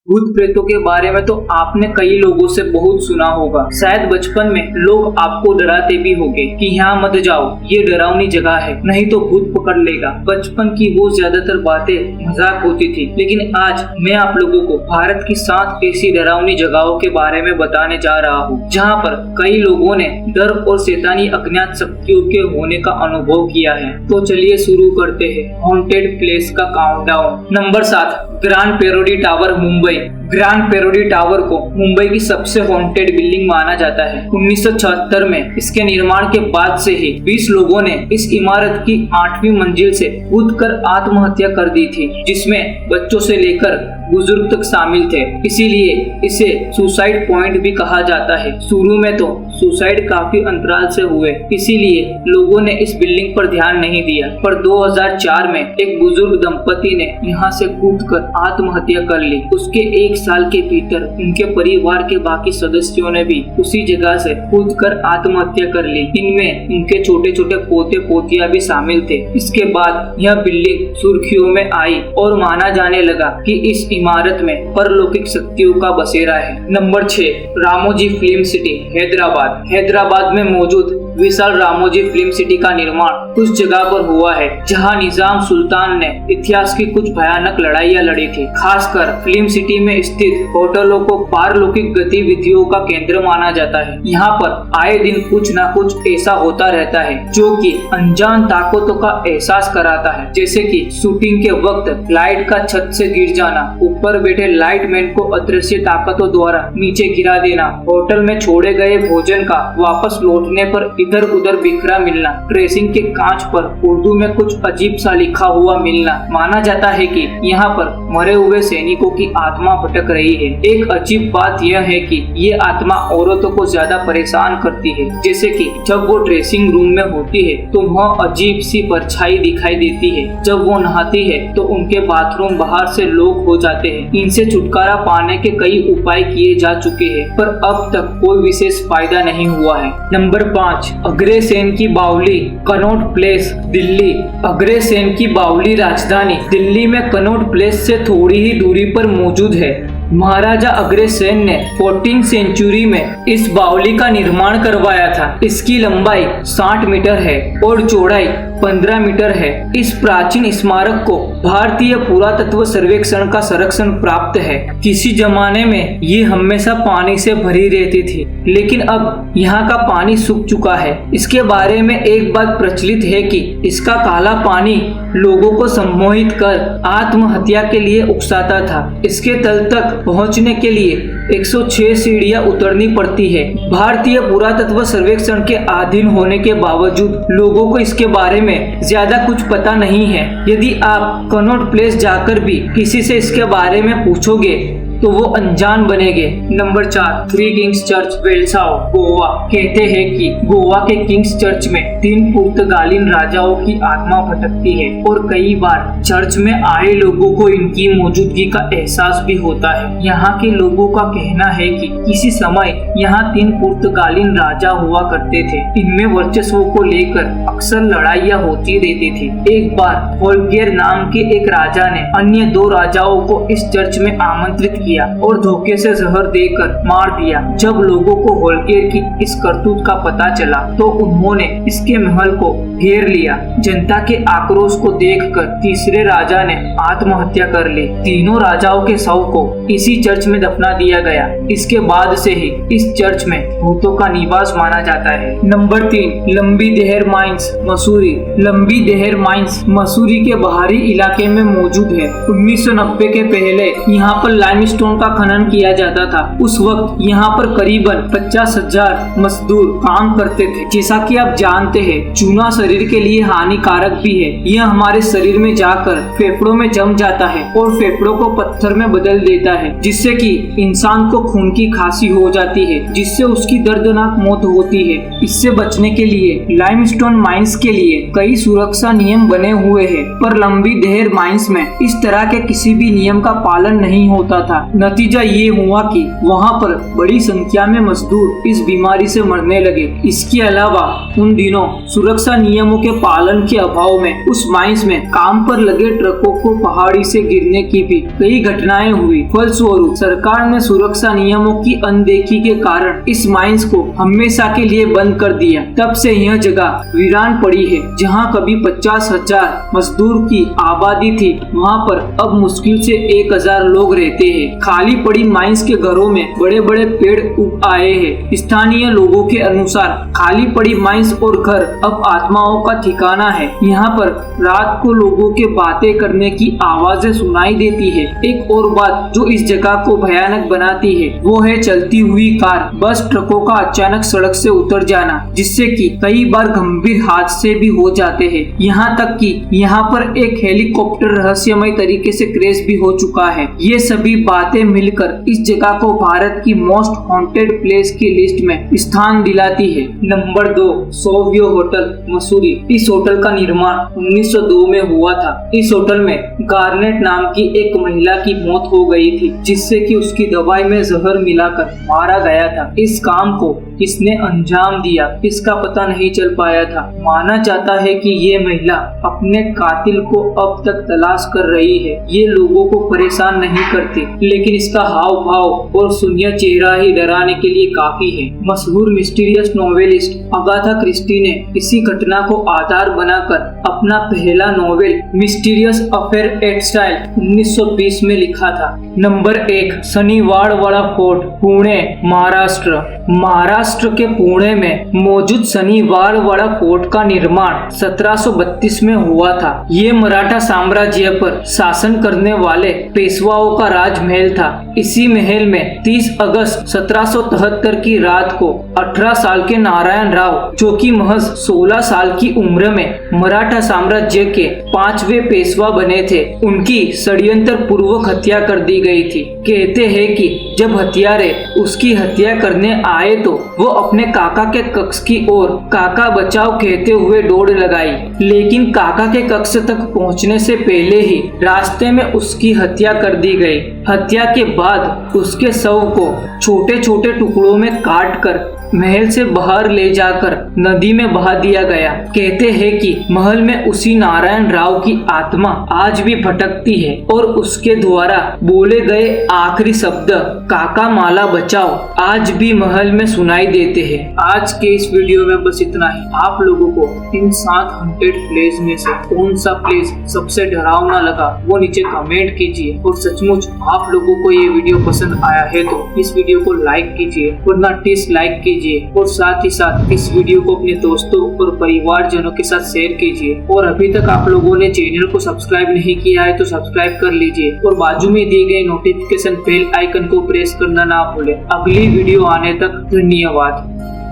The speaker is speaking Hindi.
भूत प्रेतों के बारे में तो आपने कई लोगों से बहुत सुना होगा। शायद बचपन में लोग आपको डराते भी होंगे कि यहाँ मत जाओ, ये डरावनी जगह है, नहीं तो भूत पकड़ लेगा। बचपन की वो ज्यादातर बातें मजाक होती थी, लेकिन आज मैं आप लोगों को भारत की 7 ऐसी डरावनी जगहों के बारे में बताने जा रहा हूँ, जहाँ पर कई लोगों ने डर और शैतानी अज्ञात शक्तियों के होने का अनुभव किया है। तो चलिए शुरू करते हैं हॉन्टेड प्लेस का countdown. Number 7, grand parody tower, Mumbai. Grand parody tower को मुंबई की सबसे हॉन्टेड बिल्डिंग माना जाता है। 1976 में इसके निर्माण के बाद से ही 20 लोगों ने इस इमारत की 8वीं मंजिल से कूदकर आत्महत्या कर दी थी, जिसमें बच्चों से लेकर बुजुर्ग तक शामिल थे। इसीलिए इसे सुसाइड पॉइंट भी कहा जाता है। शुरू में तो सुसाइड काफी अंतराल से हुए, इसीलिए लोगों ने इस बिल्डिंग पर ध्यान नहीं दिया, पर 2004 में एक बुजुर्ग दंपति ने यहाँ से कूदकर आत्महत्या कर ली। उसके 1 साल के भीतर उनके परिवार के बाकी सदस्यों ने भी उसी जगह से कूदकर आत्महत्या कर ली। इनमें उनके छोटे छोटे पोते पोतियां भी शामिल थे। इसके बाद यह बिल्डिंग सुर्खियों में आई और माना जाने लगा कि इस इमारत में परलौकिक शक्तियों का बसेरा है। Number 6, Ramoji film city, Hyderabad. Hyderabad में मौजूद विशाल रामोजी फिल्म सिटी का निर्माण उस जगह पर हुआ है जहां निजाम सुल्तान ने इतिहास की कुछ भयानक लड़ाइयां लड़ी थी। खासकर फिल्म सिटी में स्थित होटलों को पारलौकिक गतिविधियों का केंद्र माना जाता है। यहाँ पर आए दिन कुछ न कुछ ऐसा होता रहता है जो कि अनजान ताकतों का एहसास कराता है, जैसे कि शूटिंग के वक्त लाइट का छत से गिर जाना, ऊपर बैठे लाइटमैन को अदृश्य ताकतों द्वारा नीचे गिरा देना, होटल में छोड़े गए भोजन का वापस लौटने पर इधर उधर बिखरा मिलना, ड्रेसिंग के कांच पर उर्दू में कुछ अजीब सा लिखा हुआ मिलना। माना जाता है कि यहाँ पर मरे हुए सैनिकों की आत्मा भटक रही है। एक अजीब बात यह है कि ये आत्मा औरतों को ज्यादा परेशान करती है, जैसे कि जब वो ड्रेसिंग रूम में होती है तो वह अजीब सी परछाई दिखाई देती है। जब वो नहाती है तो उनके बाथरूम बाहर से लॉक हो जाते हैं। इनसे छुटकारा पाने के कई उपाय किए जा चुके हैं, पर अब तक कोई विशेष फायदा नहीं हुआ है। नंबर 5, अग्रसेन की बावली, कनॉट प्लेस, दिल्ली। अग्रसेन की बावली राजधानी दिल्ली में कनॉट प्लेस से थोड़ी ही दूरी पर मौजूद है। महाराजा अग्रसेन ने 14वीं सेंचुरी में इस बावली का निर्माण करवाया था। इसकी लंबाई 60 मीटर है और चौड़ाई 15 मीटर है। इस प्राचीन स्मारक को भारतीय पुरातत्व सर्वेक्षण का संरक्षण प्राप्त है। किसी जमाने में ये हमेशा पानी से भरी रहती थी, लेकिन अब यहाँ का पानी सूख चुका है। इसके बारे में एक बात प्रचलित है कि इसका काला पानी लोगों को सम्मोहित कर आत्महत्या के लिए उकसाता था। इसके तल तक पहुंचने के लिए 106 सीढ़ियां उतरनी पड़ती है। भारतीय पुरातत्व सर्वेक्षण के अधीन होने के बावजूद लोगों को इसके बारे में ज्यादा कुछ पता नहीं है। यदि आप कनॉट प्लेस जाकर भी किसी से इसके बारे में पूछोगे तो वो अनजान बनेंगे। Number 4, Three Kings Church, Velsao, Goa. कहते हैं कि गोवा के किंग्स चर्च में 3 पुर्तगालीन राजाओं की आत्मा भटकती है और कई बार चर्च में आए लोगों को इनकी मौजूदगी का एहसास भी होता है। यहाँ के लोगों का कहना है कि किसी समय यहाँ 3 पुर्तगालीन राजा हुआ करते थे। इनमें वर्चस्व को लेकर अक्सर लड़ाइयाँ होती रहती थी। एक बार होल्गेर नाम के एक राजा ने अन्य 2 राजाओं को इस चर्च में आमंत्रित किया और धोखे से जहर देकर मार दिया। जब लोगों को होल्गेर की इस करतूत का पता चला तो उन्होंने इसके महल को घेर लिया। जनता के आक्रोश को देखकर तीसरे राजा ने आत्महत्या कर ली। तीनों राजाओं के शव को इसी चर्च में दफना दिया गया। इसके बाद से ही इस चर्च में भूतों का निवास माना जाता है। नंबर 3, लंबी देहर माइंस, मसूरी। लंबी देहर माइंस मसूरी के बाहरी इलाके में मौजूद है। 1990 के पहले यहाँ पर लाइमस्टोन का खनन किया जाता था। उस वक्त यहाँ पर करीबन 50,000 मजदूर काम करते थे। जैसा कि आप जानते हैं, चूना शरीर के लिए हानिकारक भी है। यह हमारे शरीर में जाकर फेफड़ों में जम जाता है और फेफड़ों को पत्थर में बदल देता है, जिससे कि इंसान को खून की खांसी हो जाती है, जिससे उसकी दर्दनाक मौत होती है। इससे बचने के लिए लाइमस्टोन माइंस के लिए कई सुरक्षा नियम बने हुए हैं, पर लंबी देहर माइंस में इस तरह के किसी भी नियम का पालन नहीं होता था। नतीजा ये हुआ कि वहाँ पर बड़ी संख्या में मजदूर इस बीमारी से मरने लगे। इसके अलावा उन दिनों सुरक्षा नियमों के पालन के अभाव में उस माइंस में काम पर लगे ट्रकों को पहाड़ी से गिरने की भी कई घटनाएं हुई। फलस्वरूप सरकार ने सुरक्षा नियमों की अनदेखी के कारण इस माइंस को हमेशा के लिए बंद कर दिया। तब से यह जगह वीरान पड़ी है। जहां कभी 50,000 मजदूर की आबादी थी, वहां पर अब मुश्किल से 1,000 लोग रहते हैं। खाली पड़ी माइंस के घरों में बड़े बड़े पेड़ उग आए हैं। स्थानीय लोगों के अनुसार खाली पड़ी माइंस और घर अब आत्माओं का ठिकाना है। यहाँ पर रात को लोगों के बातें करने की आवाजें सुनाई देती है। एक और बात जो इस जगह को भयानक बनाती है वो है चलती हुई कार, बस, ट्रकों का अचानक सड़क से उतर जाना, जिससे कि कई बार गंभीर हादसे भी हो जाते हैं। यहाँ तक कि यहाँ पर एक हेलीकॉप्टर रहस्यमय तरीके से क्रैश भी हो चुका है। ये सभी बातें मिलकर इस जगह को भारत की मोस्ट हॉन्टेड प्लेस की लिस्ट में स्थान दिलाती है। Number 2, Savoy hotel, Mussoorie. इस होटल का निर्माण 1902 में हुआ था। इस होटल में गार्नेट नाम की एक महिला की मौत हो गई थी, जिससे कि उसकी दवाई में जहर मिलाकर मारा गया था। इस काम को किसने अंजाम दिया इसका पता नहीं चल पाया था। माना जाता है कि ये महिला अपने कातिल को अब तक तलाश कर रही है। ये लोगों को परेशान नहीं करती, लेकिन इसका हाव भाव और सुनिया चेहरा ही डराने के लिए काफी है। मशहूर मिस्टीरियस नॉवेलिस्ट अगाथा क्रिस्टी ने इसी घटना को आधार बनाकर अपना पहला novel mysterious affair at styles 1920 में लिखा था। नंबर 1, शनिवार वाला फोर्ट, पुणे, महाराष्ट्र। महाराष्ट्र के पुणे में मौजूद शनिवार वाला फोर्ट का निर्माण 1732 में हुआ था। ये मराठा साम्राज्य पर शासन करने वाले पेशवाओं का राजमहल था। इसी महल में 30 अगस्त 1773 की रात को 18 साल के नारायण राव, जो कि महज 16 साल की उम्र में मराठा साम्राज्य के 5वें पेशवा बने थे, उनकी षड्यंत्र पूर्वक हत्या कर दी गई थी। कहते हैं कि जब हत्यारे उसकी हत्या करने आए तो वो अपने काका के कक्ष की ओर काका बचाओ कहते हुए दौड़ लगाई, लेकिन काका के कक्ष तक पहुंचने से पहले ही रास्ते में उसकी हत्या कर दी गई। हत्या के बाद उसके शव को छोटे छोटे टुकड़ों में काट कर महल से बाहर ले जाकर नदी में बहा दिया गया। कहते हैं कि महल में उसी नारायण राव की आत्मा आज भी भटकती है और उसके द्वारा बोले गए आखिरी शब्द काका माला बचाओ आज भी महल में सुनाई देते हैं। आज के इस वीडियो में बस इतना ही। आप लोगों को इन 7 हॉन्टेड प्लेस में से कौन सा प्लेस सबसे डरावना लगा वो नीचे कमेंट कीजिए। और सचमुच आप लोगों को ये वीडियो पसंद आया है तो इस वीडियो को लाइक कीजिए, वरना डिसलाइक कीजिए। और साथ ही साथ इस वीडियो को अपने दोस्तों और परिवारजनों के साथ शेयर कीजिए। और अभी तक आप लोगों ने चैनल को सब्सक्राइब नहीं किया है तो सब्सक्राइब कर लीजिए और बाजू में दिए गए नोटिफिकेशन बेल आइकन को प्रेस करना ना भूलें। अगली वीडियो आने तक धन्यवाद।